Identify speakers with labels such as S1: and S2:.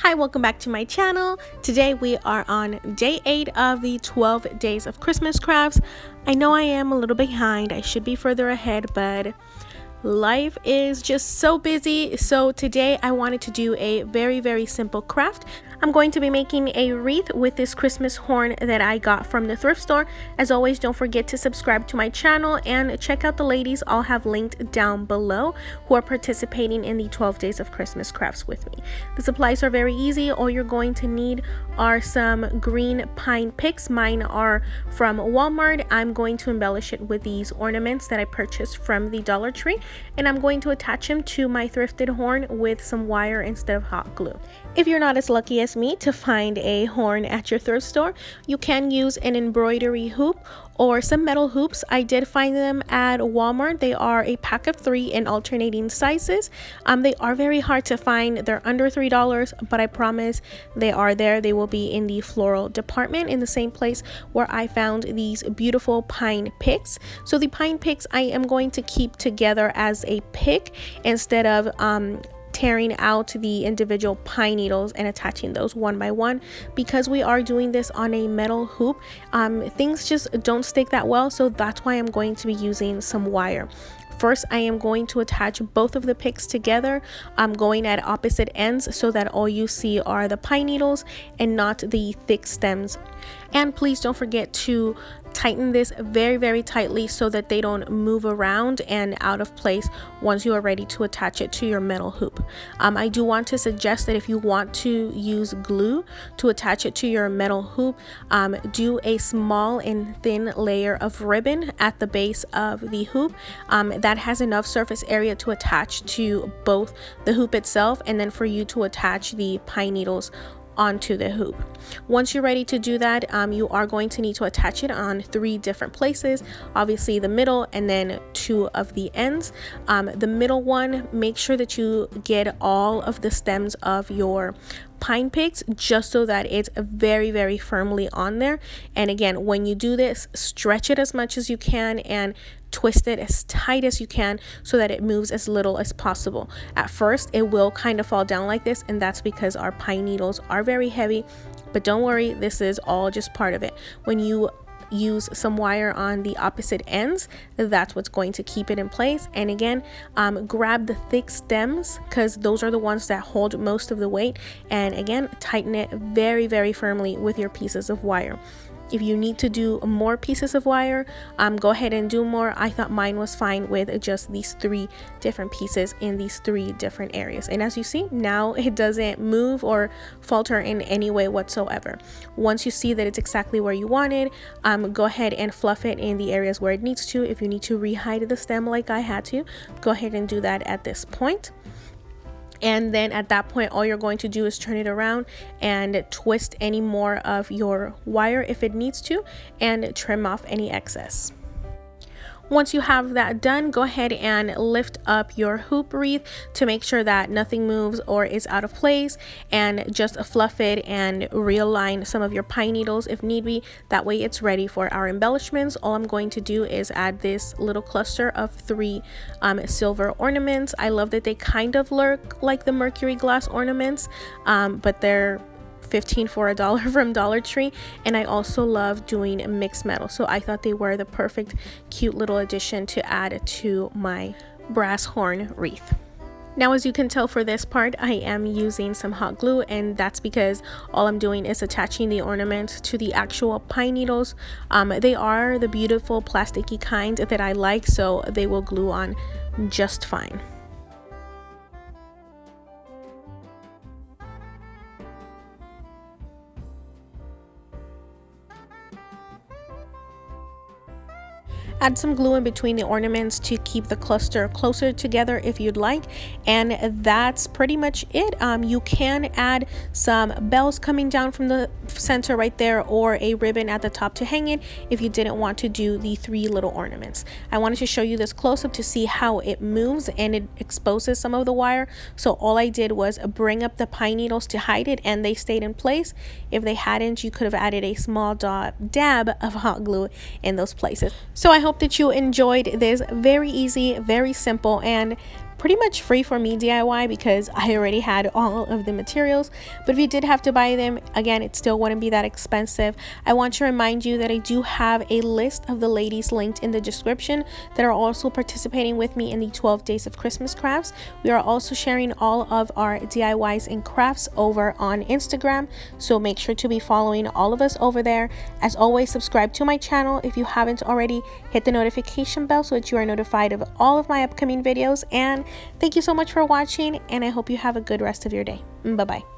S1: Hi, welcome back to my channel. Today we are on day 8 of the 12 days of Christmas crafts. I know I am a little behind. I should be further ahead, but life is just so busy. So today I wanted to do a very simple craft. I'm going to be making a wreath with this Christmas horn that I got from the thrift store. As always, don't forget to subscribe to my channel and check out the ladies I'll have linked down below who are participating in the 12 days of Christmas crafts with me. The supplies are very easy. All you're going to need are some green pine picks. Mine are from Walmart. I'm going to embellish it with these ornaments that I purchased from the Dollar Tree, and I'm going to attach them to my thrifted horn with some wire instead of hot glue. If you're not as lucky as me to find a horn at your thrift store, you can use an embroidery hoop or some metal hoops. I did find them at Walmart. They are a pack of 3 in alternating sizes. They are very hard to find. They're under $3, but I promise they are there. They will be in the floral department in the same place where I found these beautiful pine picks. So the pine picks I am going to keep together as a pick instead of tearing out the individual pine needles and attaching those one by one, because we are doing this on a metal hoop. Things just don't stick that well, so that's why I'm going to be using some wire. First, I am going to attach both of the picks together. I'm going at opposite ends so that all you see are the pine needles and not the thick stems. And please don't forget to tighten this very tightly so that they don't move around and out of place once you are ready to attach it to your metal hoop. I do want to suggest that if you want to use glue to attach it to your metal hoop, do a small and thin layer of ribbon at the base of the hoop. That has enough surface area to attach to both the hoop itself and then for you to attach the pine needles onto the hoop. Once you're ready to do that, you are going to need to attach it on 3 different places, obviously the middle and then 2 of the ends. The middle one, make sure that you get all of the stems of your pine picks just so that it's very firmly on there. And again, when you do this, stretch it as much as you can and twist it as tight as you can so that it moves as little as possible. At first it will kind of fall down like this, and that's because our pine needles are very heavy, but don't worry, this is all just part of it. When you use some wire on the opposite ends, that's what's going to keep it in place. And again, grab the thick stems because those are the ones that hold most of the weight, and again, tighten it very firmly with your pieces of wire. If you need to do more pieces of wire, go ahead and do more. I thought mine was fine with just these 3 different pieces in these 3 different areas. And as you see, now it doesn't move or falter in any way whatsoever. Once you see that it's exactly where you want it, go ahead and fluff it in the areas where it needs to. If you need to re-hide the stem like I had to, go ahead and do that at this point. And then at that point, all you're going to do is turn it around and twist any more of your wire if it needs to, and trim off any excess. Once you have that done, go ahead and lift up your hoop wreath to make sure that nothing moves or is out of place, and just fluff it and realign some of your pine needles if need be. That way it's ready for our embellishments. All I'm going to do is add this little cluster of 3 silver ornaments. I love that they kind of look like the mercury glass ornaments, but they're $15 for $1 from Dollar Tree. And I also love doing mixed metal, so I thought they were the perfect cute little addition to add to my brass horn wreath. Now, as you can tell, for this part I am using some hot glue, and that's because all I'm doing is attaching the ornament to the actual pine needles. They are the beautiful plasticky kind that I like, so they will glue on just fine. Add some glue in between the ornaments to keep the cluster closer together if you'd like, and that's pretty much it. You can add some bells coming down from the center right there, or a ribbon at the top to hang it if you didn't want to do the 3 little ornaments. I wanted to show you this close-up to see how it moves and it exposes some of the wire, so all I did was bring up the pine needles to hide it, and they stayed in place. If they hadn't, you could have added a small dab of hot glue in those places. So I hope that you enjoyed this very easy, very simple, and pretty much free for me DIY because I already had all of the materials. But if you did have to buy them, again, it still wouldn't be that expensive. I want to remind you that I do have a list of the ladies linked in the description that are also participating with me in the 12 days of Christmas crafts. We are also sharing all of our DIYs and crafts over on Instagram, so make sure to be following all of us over there. As always, subscribe to my channel if you haven't already. Hit the notification bell so that you are notified of all of my upcoming videos. And thank you so much for watching, and I hope you have a good rest of your day. Bye bye.